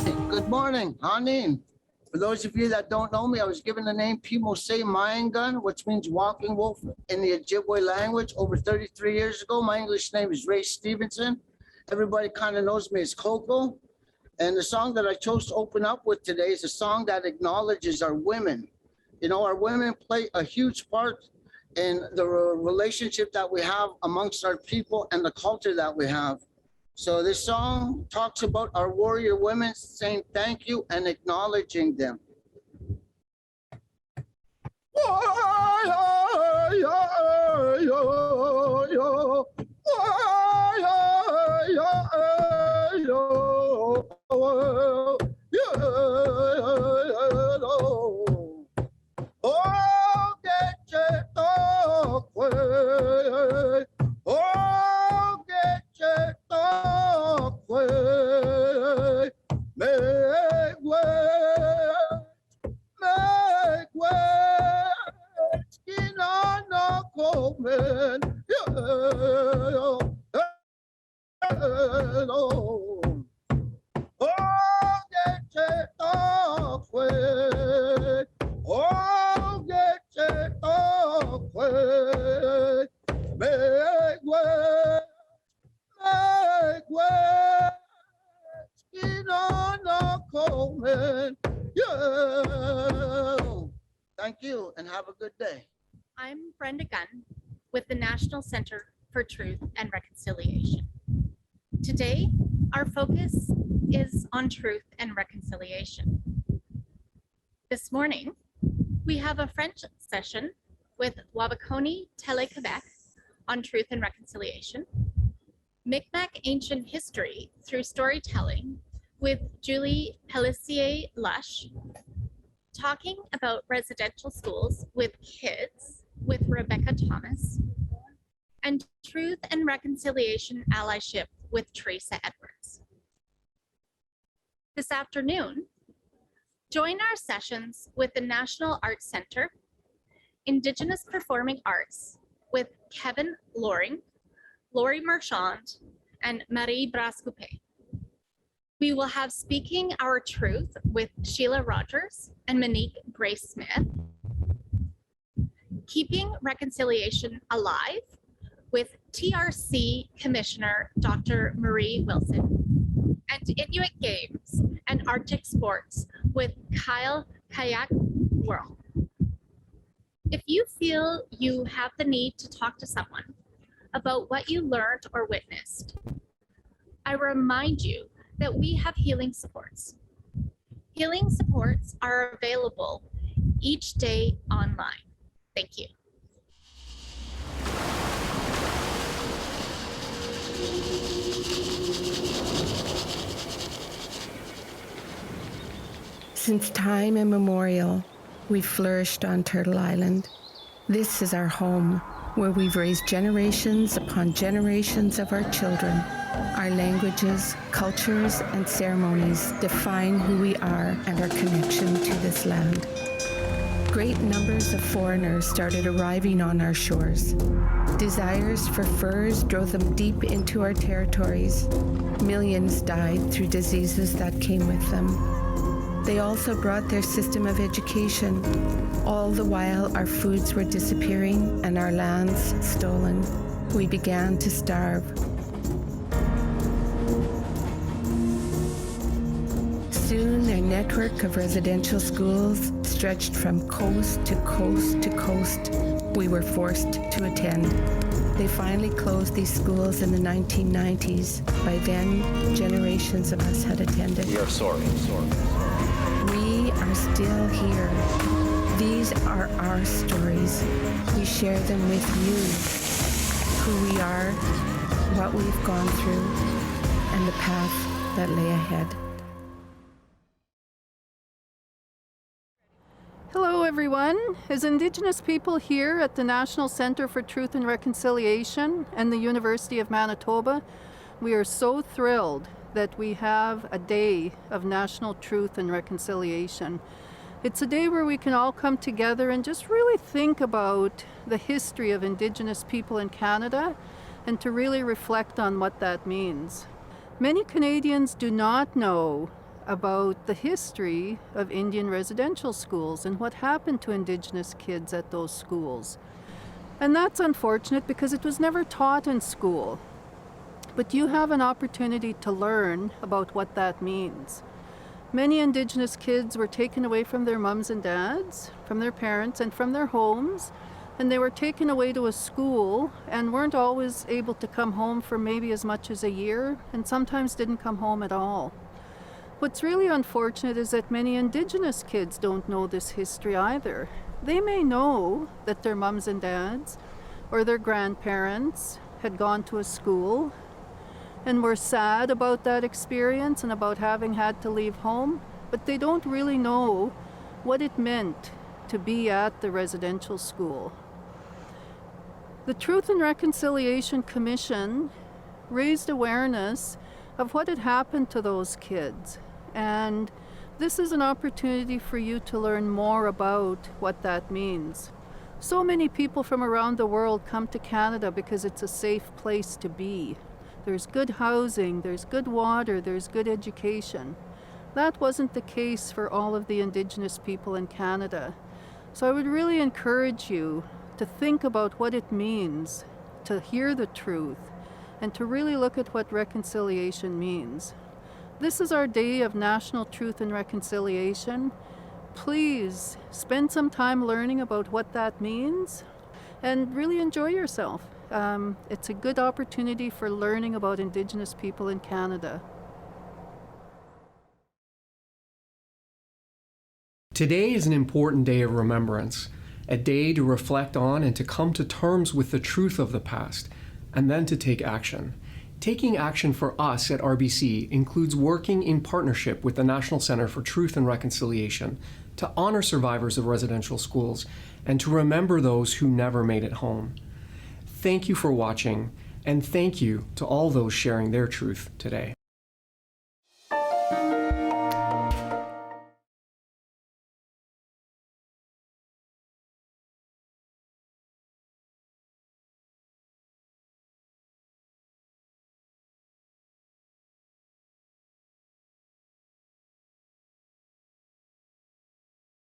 Good morning, Hanin. For those of you that don't know me, I was given the name Pimose Mayangan, which means walking wolf in the Ojibwe language over 33 years ago. My English name is Ray Stevenson. Everybody kind of knows me as Coco. And the song that I chose to open up with today is a song that acknowledges our women. You know, our women play a huge part in the relationship that we have amongst our people and the culture that we have. So this song talks about our warrior women saying thank you and acknowledging them. Thank you and have a good day. I'm Brenda Gunn with the National Center for Truth and Reconciliation. Today, our focus is on truth and reconciliation. This morning, we have a French session with Wabakoni Tele-Quebec on truth and reconciliation, Micmac ancient history through storytelling with Julie Pellicier-Lush, talking about residential schools with kids with Rebecca Thomas, and Truth and Reconciliation Allyship with Teresa Edwards. This afternoon, join our sessions with the National Arts Center, Indigenous Performing Arts with Kevin Loring, Laurie Marchand, and Marie Brascoupé. We will have Speaking Our Truth with Sheila Rogers and Monique Grace Smith, Keeping Reconciliation Alive with TRC Commissioner Dr. Marie Wilson, and Inuit Games and Arctic Sports with Kyle Kayak World. If you feel you have the need to talk to someone about what you learned or witnessed, I remind you that we have healing supports. Healing supports are available each day online. Thank you. Since time immemorial, we've flourished on Turtle Island. This is our home, where we've raised generations upon generations of our children. Our languages, cultures, and ceremonies define who we are and our connection to this land. Great numbers of foreigners started arriving on our shores. Desires for furs drove them deep into our territories. Millions died through diseases that came with them. They also brought their system of education. All the while, our foods were disappearing and our lands stolen. We began to starve. Soon, their network of residential schools stretched from coast to coast to coast. We were forced to attend. They finally closed these schools in the 1990s. By then, generations of us had attended. We are sorry. We are still here. These are our stories. We share them with you. Who we are, what we've gone through, and the path that lay ahead. Hello everyone. As Indigenous people here at the National Center for Truth and Reconciliation and the University of Manitoba, we are so thrilled that we have a day of national truth and reconciliation. It's a day where we can all come together and just really think about the history of Indigenous people in Canada and to really reflect on what that means. Many Canadians do not know about the history of Indian residential schools and what happened to Indigenous kids at those schools. And that's unfortunate because it was never taught in school. But you have an opportunity to learn about what that means. Many Indigenous kids were taken away from their mums and dads, from their parents, and from their homes, and they were taken away to a school and weren't always able to come home for maybe as much as a year, and sometimes didn't come home at all. What's really unfortunate is that many Indigenous kids don't know this history either. They may know that their mums and dads or their grandparents had gone to a school and were sad about that experience and about having had to leave home, but they don't really know what it meant to be at the residential school. The Truth and Reconciliation Commission raised awareness of what had happened to those kids, and this is an opportunity for you to learn more about what that means. So many people from around the world come to Canada because it's a safe place to be. There's good housing, there's good water, there's good education. That wasn't the case for all of the Indigenous people in Canada. So I would really encourage you to think about what it means to hear the truth and to really look at what reconciliation means. This is our day of National Truth and Reconciliation. Please spend some time learning about what that means and really enjoy yourself. It's a good opportunity for learning about Indigenous people in Canada. Today is an important day of remembrance, a day to reflect on and to come to terms with the truth of the past, and then to take action. Taking action for us at RBC includes working in partnership with the National Centre for Truth and Reconciliation to honor survivors of residential schools and to remember those who never made it home. Thank you for watching, and thank you to all those sharing their truth today.